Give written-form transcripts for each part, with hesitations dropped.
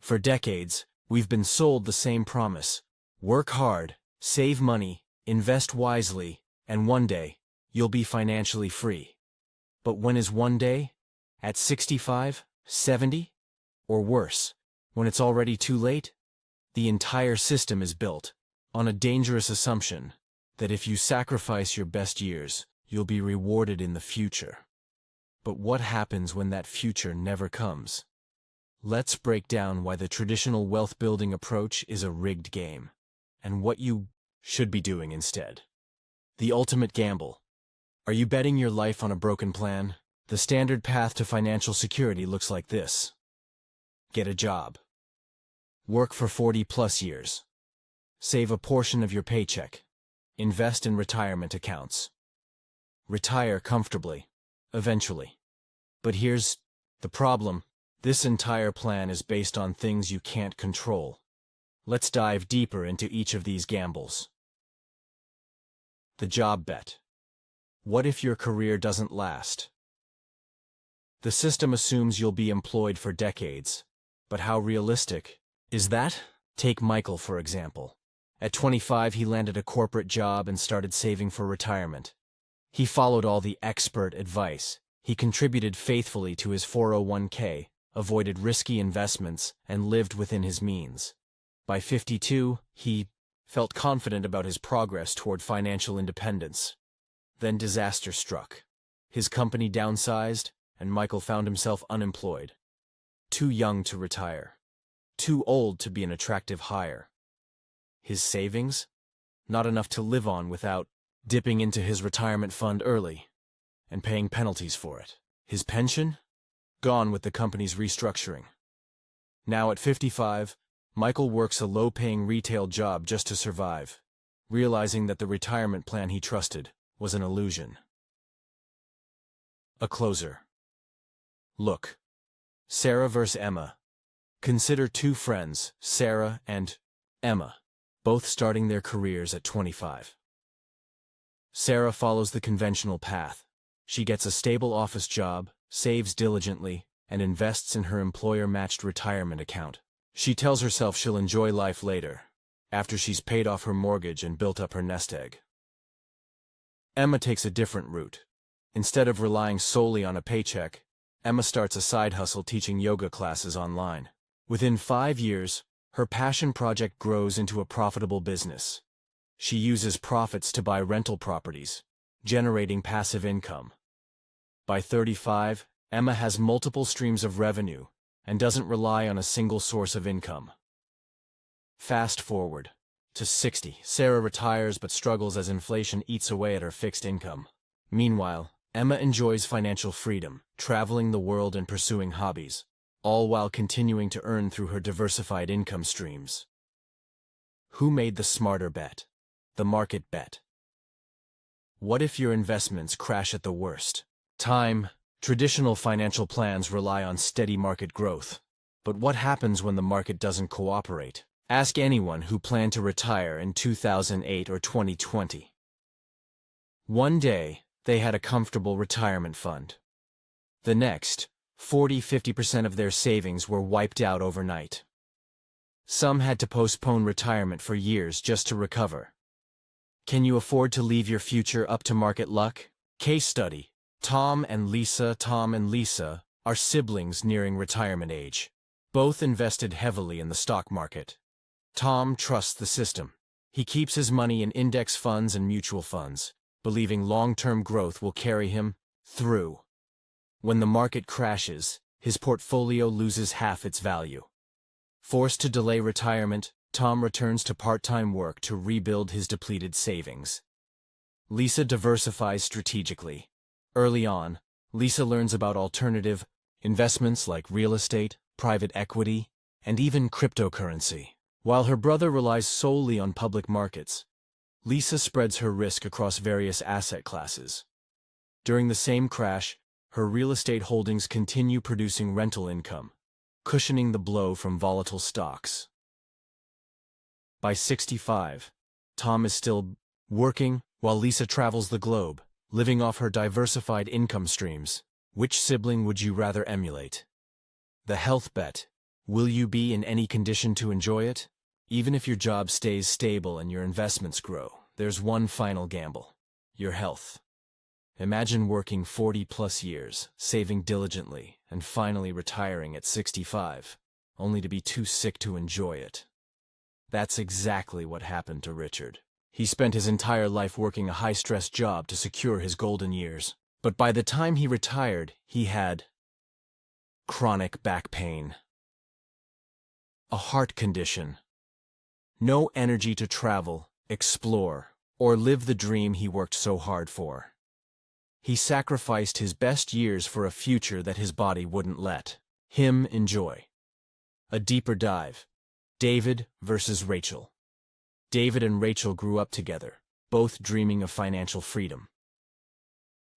For decades, we've been sold the same promise. Work hard, save money, invest wisely, and one day, you'll be financially free. But when is one day? At 65, 70? Or worse, when it's already too late? The entire system is built on a dangerous assumption that if you sacrifice your best years, you'll be rewarded in the future. But what happens when that future never comes? Let's break down why the traditional wealth-building approach is a rigged game, and what you should be doing instead. The ultimate gamble. Are you betting your life on a broken plan? The standard path to financial security looks like this. Get a job. Work for 40+ years. Save a portion of your paycheck. Invest in retirement accounts. Retire comfortably, eventually. But here's the problem. This entire plan is based on things you can't control. Let's dive deeper into each of these gambles. The job bet. What if your career doesn't last? The system assumes you'll be employed for decades. But how realistic is that? Take Michael, for example. At 25, he landed a corporate job and started saving for retirement. He followed all the expert advice. He contributed faithfully to his 401k, avoided risky investments, and lived within his means. By 52, he felt confident about his progress toward financial independence. Then disaster struck. His company downsized, and Michael found himself unemployed. Too young to retire. Too old to be an attractive hire. His savings? Not enough to live on without dipping into his retirement fund early and paying penalties for it. His pension? Gone with the company's restructuring. Now at 55, Michael works a low-paying retail job just to survive, realizing that the retirement plan he trusted was an illusion. A closer. Look. Sarah versus Emma. Consider two friends, Sarah and Emma, both starting their careers at 25. Sarah follows the conventional path. She gets a stable office job, saves diligently, and invests in her employer-matched retirement account. She tells herself she'll enjoy life later, after she's paid off her mortgage and built up her nest egg. Emma takes a different route. Instead of relying solely on a paycheck, Emma starts a side hustle teaching yoga classes online. Within 5 years, her passion project grows into a profitable business. She uses profits to buy rental properties, generating passive income. By 35, Emma has multiple streams of revenue and doesn't rely on a single source of income. Fast forward to 60, Sarah retires but struggles as inflation eats away at her fixed income. Meanwhile, Emma enjoys financial freedom, traveling the world and pursuing hobbies, all while continuing to earn through her diversified income streams. Who made the smarter bet? The market bet. What if your investments crash at the worst time? Traditional financial plans rely on steady market growth. But what happens when the market doesn't cooperate? Ask anyone who planned to retire in 2008 or 2020. One day, they had a comfortable retirement fund. The next, 40–50% of their savings were wiped out overnight. Some had to postpone retirement for years just to recover. Can you afford to leave your future up to market luck? Case study. Tom and Lisa. Tom and Lisa are siblings nearing retirement age. Both invested heavily in the stock market. Tom trusts the system. He keeps his money in index funds and mutual funds, believing long-term growth will carry him through. When the market crashes, his portfolio loses half its value. Forced to delay retirement, Tom returns to part-time work to rebuild his depleted savings. Lisa diversifies strategically. Early on, Lisa learns about alternative investments like real estate, private equity, and even cryptocurrency. While her brother relies solely on public markets, Lisa spreads her risk across various asset classes. During the same crash, her real estate holdings continue producing rental income, cushioning the blow from volatile stocks. By 65, Tom is still working while Lisa travels the globe, living off her diversified income streams. Which sibling would you rather emulate? The health bet. Will you be in any condition to enjoy it? Even if your job stays stable and your investments grow, there's one final gamble: your health. Imagine working 40+ years, saving diligently, and finally retiring at 65, only to be too sick to enjoy it. That's exactly what happened to Richard. He spent his entire life working a high-stress job to secure his golden years. But by the time he retired, he had chronic back pain, a heart condition, no energy to travel, explore, or live the dream he worked so hard for. He sacrificed his best years for a future that his body wouldn't let him enjoy. A deeper dive. David versus Rachel. David and Rachel grew up together, both dreaming of financial freedom.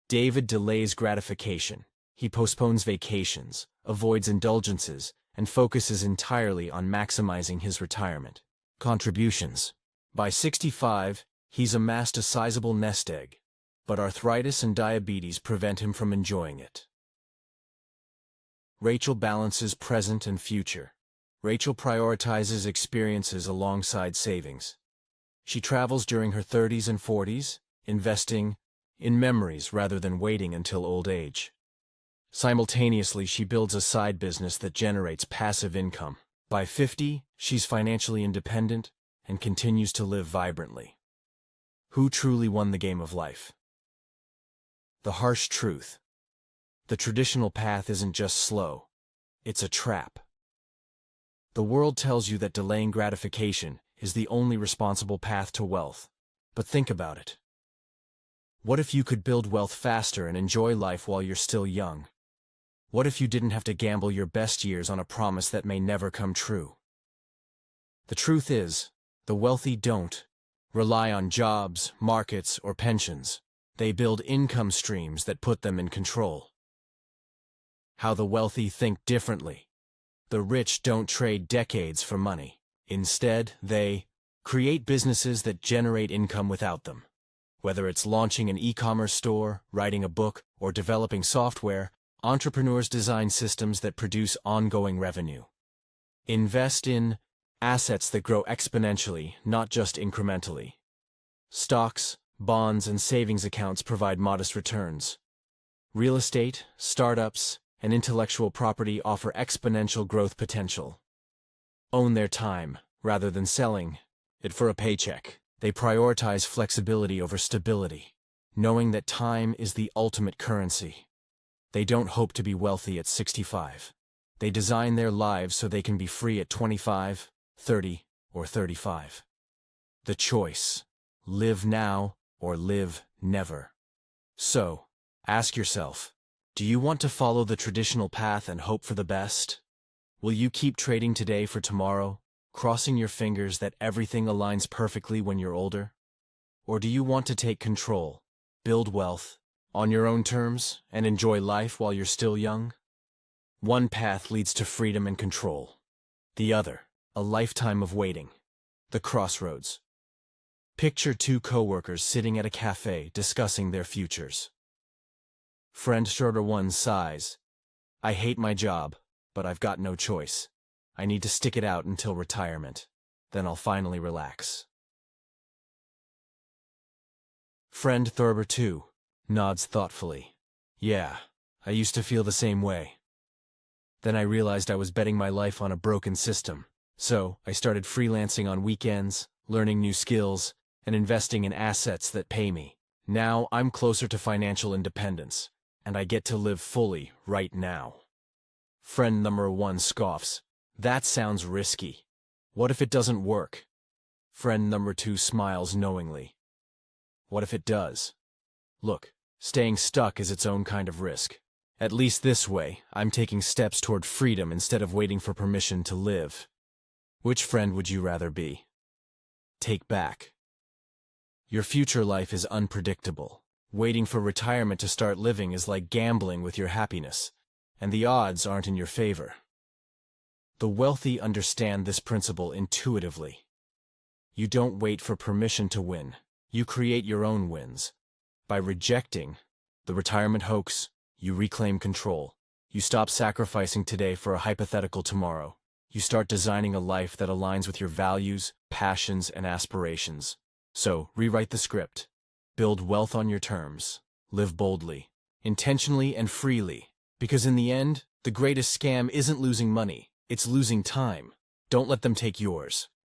David delays gratification. He postpones vacations, avoids indulgences, and focuses entirely on maximizing his retirement contributions. By 65, he's amassed a sizable nest egg, but arthritis and diabetes prevent him from enjoying it. Rachel balances present and future. Rachel prioritizes experiences alongside savings. She travels during her 30s and 40s, investing in memories rather than waiting until old age. Simultaneously, she builds a side business that generates passive income. By 50, she's financially independent and continues to live vibrantly. Who truly won the game of life? The harsh truth. The traditional path isn't just slow, it's a trap. The world tells you that delaying gratification is the only responsible path to wealth. But think about it. What if you could build wealth faster and enjoy life while you're still young? What if you didn't have to gamble your best years on a promise that may never come true? The truth is, the wealthy don't rely on jobs, markets, or pensions. They build income streams that put them in control. How the wealthy think differently. The rich don't trade decades for money. Instead, they create businesses that generate income without them. Whether it's launching an e-commerce store, writing a book, or developing software, entrepreneurs design systems that produce ongoing revenue. Invest in assets that grow exponentially, not just incrementally. Stocks, bonds, and savings accounts provide modest returns. Real estate, startups, and intellectual property offer exponential growth potential. Own their time, rather than selling it for a paycheck. They prioritize flexibility over stability, knowing that time is the ultimate currency. They don't hope to be wealthy at 65. They design their lives so they can be free at 25, 30, or 35. The choice: live now or live never. So, ask yourself, do you want to follow the traditional path and hope for the best? Will you keep trading today for tomorrow, crossing your fingers that everything aligns perfectly when you're older? Or do you want to take control, build wealth, on your own terms, and enjoy life while you're still young? One path leads to freedom and control. The other, a lifetime of waiting. The crossroads. Picture two coworkers sitting at a cafe discussing their futures. Friend shorter one sighs. I hate my job, but I've got no choice. I need to stick it out until retirement. Then I'll finally relax. Friend Thurber 2 nods thoughtfully. Yeah, I used to feel the same way. Then I realized I was betting my life on a broken system. So I started freelancing on weekends, learning new skills, and investing in assets that pay me. Now I'm closer to financial independence, and I get to live fully right now. Friend number 1 scoffs. That sounds risky. What if it doesn't work? Friend number 2 smiles knowingly. What if it does? Look, staying stuck is its own kind of risk. At least this way, I'm taking steps toward freedom instead of waiting for permission to live. Which friend would you rather be? Take back. Your future life is unpredictable. Waiting for retirement to start living is like gambling with your happiness, and the odds aren't in your favor. The wealthy understand this principle intuitively. You don't wait for permission to win. You create your own wins. By rejecting the retirement hoax, you reclaim control. You stop sacrificing today for a hypothetical tomorrow. you start designing a life that aligns with your values, passions, and aspirations. So, rewrite the script. Build wealth on your terms. Live boldly, intentionally, and freely. Because in the end, the greatest scam isn't losing money, it's losing time. Don't let them take yours.